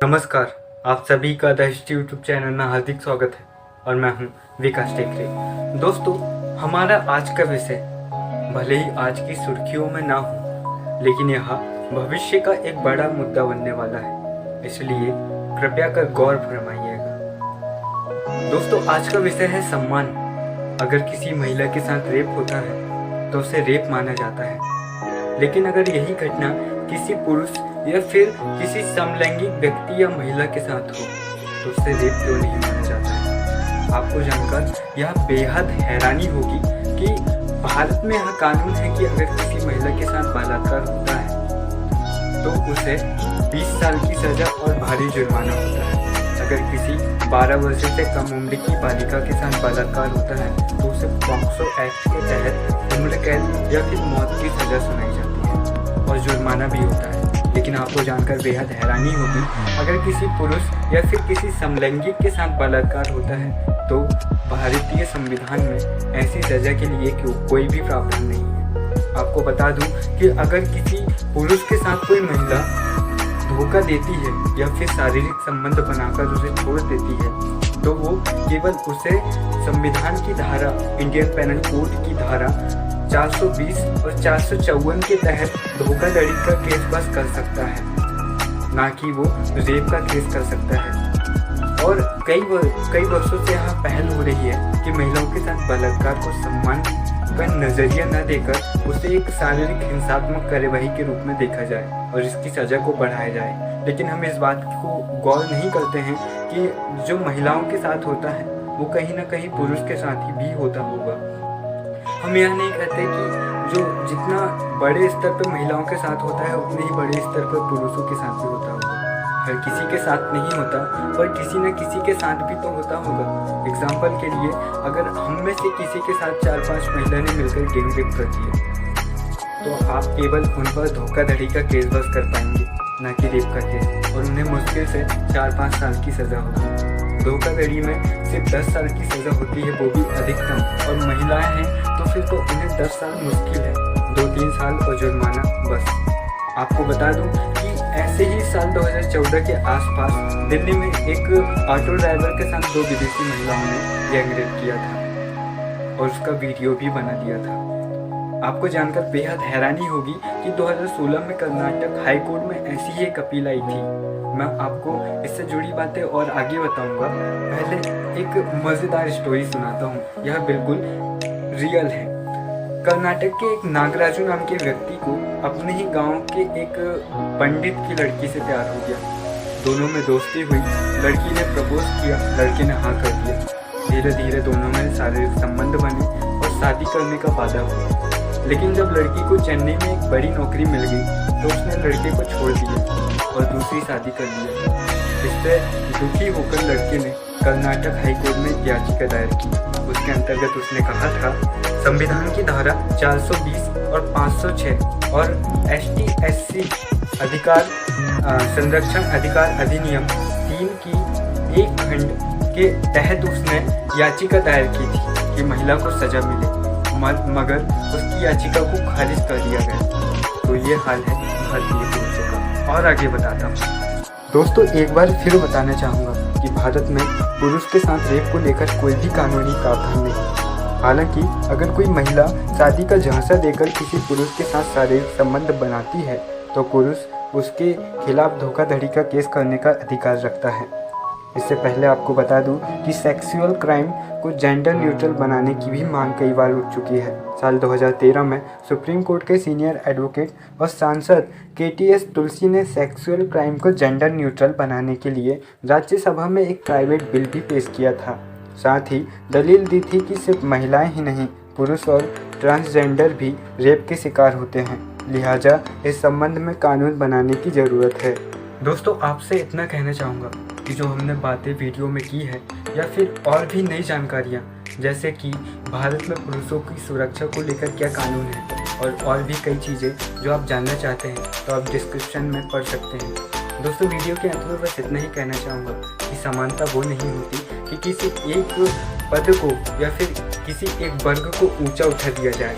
नमस्कार, आप सभी का द हिस्ट्री यूट्यूब चैनल में हार्दिक स्वागत है और मैं हूं विकास टेकरे। दोस्तों, हमारा आज का विषय भले ही आज की सुर्खियों में ना हो, लेकिन यह भविष्य का एक बड़ा मुद्दा बनने वाला है, इसलिए कृपया कर गौर फरमाइएगा। दोस्तों, आज का विषय है सम्मान। अगर किसी महिला के साथ रेप होता है तो उसे रेप माना जाता है, लेकिन अगर यही घटना किसी पुरुष या फिर किसी समलैंगिक व्यक्ति या महिला के साथ हो तो उसे रेप क्यों नहीं माना जाता है। आपको जानकर यह बेहद हैरानी होगी कि भारत में यह कानून है कि अगर किसी महिला के साथ बलात्कार होता है तो उसे 20 साल की सजा और भारी जुर्माना होता है। अगर किसी 12 वर्ष से कम उम्र की बालिका के साथ बलात्कार होता है तो उसे पॉक्सो एक्ट के तहत उम्र कैद या फिर मौत की सजा सुनाई जाती है और जुर्माना भी होता है। लेकिन आपको जानकर बेहद हैरानी होगी, अगर किसी पुरुष या फिर किसी समलैंगिक के साथ बलात्कार होता है तो भारतीय संविधान में ऐसी सजा के लिए कोई भी प्रावधान नहीं है। आपको बता दूं कि अगर किसी पुरुष के साथ कोई महिला धोखा देती है या फिर शारीरिक संबंध बनाकर उसे छोड़ देती है तो वो केवल उसे संविधान की धारा, इंडियन पेनल कोड की धारा 420 और 454 के तहत धोखाधड़ी का केस बस कर सकता है, ना कि वो रेप का केस कर सकता है। और कई वर्षों से यहाँ पहल हो रही है कि महिलाओं के साथ बलात्कार को सम्मान का नजरिया न देकर उसे एक शारीरिक हिंसात्मक कार्यवाही के रूप में देखा जाए और इसकी सजा को बढ़ाया जाए। लेकिन हम इस बात को गौर नहीं करते हैं कि जो महिलाओं के साथ होता है वो कहीं ना कहीं पुरुष के साथ ही भी होता होगा। हम यह नहीं कहते कि जो जितना बड़े स्तर पर महिलाओं के साथ होता है उतने ही बड़े स्तर पर पुरुषों के साथ भी होता होगा। हर किसी के साथ नहीं होता, पर किसी न किसी के साथ भी तो होता होगा। एग्जाम्पल के लिए, अगर हम में से किसी के साथ 4-5 महिला ने मिलकर गैंग रेप कर दिया तो आप केवल उन पर धोखाधड़ी का केस बस कर पाएंगे, ना कि रेप का केस, और उन्हें मुश्किल से 4-5 साल की सजा होगी। धोखाधड़ी में सिर्फ 10 साल की सजा होती है, वो भी अधिकतम, और महिलाएं हैं तो फिर तो उन्हें 10 साल मुश्किल है, 2-3 साल और जुर्माना बस। आपको बता दूं कि ऐसे ही साल 2014 के आसपास दिल्ली में एक ऑटो ड्राइवर के साथ 2 विदेशी महिलाओं ने गैंग रेप किया था और उसका वीडियो भी बना दिया था। आपको जानकर बेहद हैरानी होगी कि 2016 में कर्नाटक हाई कोर्ट में ऐसी ही एक अपील आई थी। मैं आपको इससे जुड़ी बातें और आगे बताऊंगा। पहले एक मज़ेदार स्टोरी सुनाता हूँ, यह बिल्कुल रियल है। कर्नाटक के एक नागराजू नाम के व्यक्ति को अपने ही गांव के एक पंडित की लड़की से प्यार हो गया। दोनों में दोस्ती हुई, लड़की ने प्रपोज किया, लड़के ने हाँ कर दिया। धीरे धीरे दोनों में शारीरिक संबंध बने और शादी करने का वादा हुआ। लेकिन जब लड़की को चेन्नई में एक बड़ी नौकरी मिल गई तो उसने लड़के को छोड़ दिया और दूसरी शादी कर लिया। इससे दुखी होकर लड़के ने कर्नाटक हाई कोर्ट में याचिका दायर की। उसके अंतर्गत उसने कहा था, संविधान की धारा 420 और 506 और ST/SC अधिकार संरक्षण अधिकार अधिनियम 3 की 1 खंड के तहत उसने याचिका दायर की थी कि महिला को सजा मिले, मगर उसकी याचिका को खारिज कर दिया गया। तो ये हाल है भारतीय पुरुषों का। और आगे बताता हूँ। दोस्तों, एक बार फिर बताना चाहूँगा कि भारत में पुरुष के साथ रेप को लेकर कोई भी कानूनी प्रावधान नहीं। हालांकि अगर कोई महिला शादी का झांसा देकर किसी पुरुष के साथ शारीरिक संबंध बनाती है तो पुरुष उसके खिलाफ धोखाधड़ी का केस करने का अधिकार रखता है। इससे पहले आपको बता दूं कि सेक्सुअल क्राइम को जेंडर न्यूट्रल बनाने की भी मांग कई बार उठ चुकी है। साल 2013 में सुप्रीम कोर्ट के सीनियर एडवोकेट और सांसद KTS तुलसी ने सेक्सुअल क्राइम को जेंडर न्यूट्रल बनाने के लिए राज्यसभा में एक प्राइवेट बिल भी पेश किया था। साथ ही दलील दी थी कि सिर्फ महिलाएं ही नहीं, पुरुष और ट्रांसजेंडर भी रेप के शिकार होते हैं, लिहाजा इस संबंध में कानून बनाने की ज़रूरत है। दोस्तों, आपसे इतना कहना चाहूँगा कि जो हमने बातें वीडियो में की है या फिर और भी नई जानकारियाँ, जैसे कि भारत में पुरुषों की सुरक्षा को लेकर क्या कानून है और भी कई चीज़ें जो आप जानना चाहते हैं तो आप डिस्क्रिप्शन में पढ़ सकते हैं। दोस्तों, वीडियो के अंत में बस इतना ही कहना चाहूँगा कि समानता वो नहीं होती कि किसी एक पद को या फिर किसी एक वर्ग को ऊंचा उठा दिया जाए।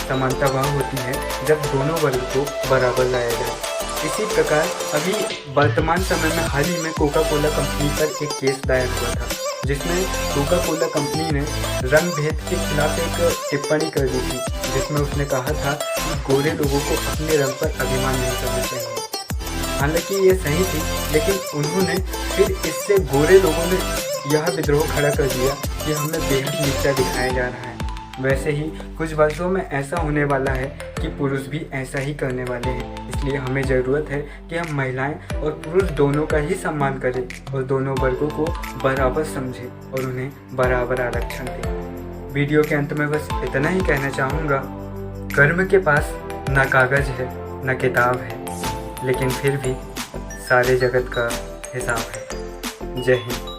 समानता वह होती है जब दोनों वर्ग को बराबर लाया जाए। इसी प्रकार अभी वर्तमान समय में हाल ही में कोका कोला कंपनी पर एक केस दायर हुआ था, जिसमें कोका कोला कंपनी ने रंग भेद के खिलाफ एक टिप्पणी कर दी थी, जिसमें उसने कहा था कि गोरे लोगों को अपने रंग पर अभिमान नहीं करना चाहिए। हालांकि ये सही थी, लेकिन उन्होंने फिर इससे गोरे लोगों ने यह विद्रोह खड़ा कर दिया कि हमें बेहद नीचा दिखाया जा रहा है। वैसे ही कुछ वर्षों में ऐसा होने वाला है कि पुरुष भी ऐसा ही करने वाले हैं। इसलिए हमें ज़रूरत है कि हम महिलाएं और पुरुष दोनों का ही सम्मान करें और दोनों वर्गों को बराबर समझें और उन्हें बराबर आरक्षण दें। वीडियो के अंत में बस इतना ही कहना चाहूँगा, कर्म के पास न कागज़ है न किताब है, लेकिन फिर भी सारे जगत का हिसाब है। जय हिंद।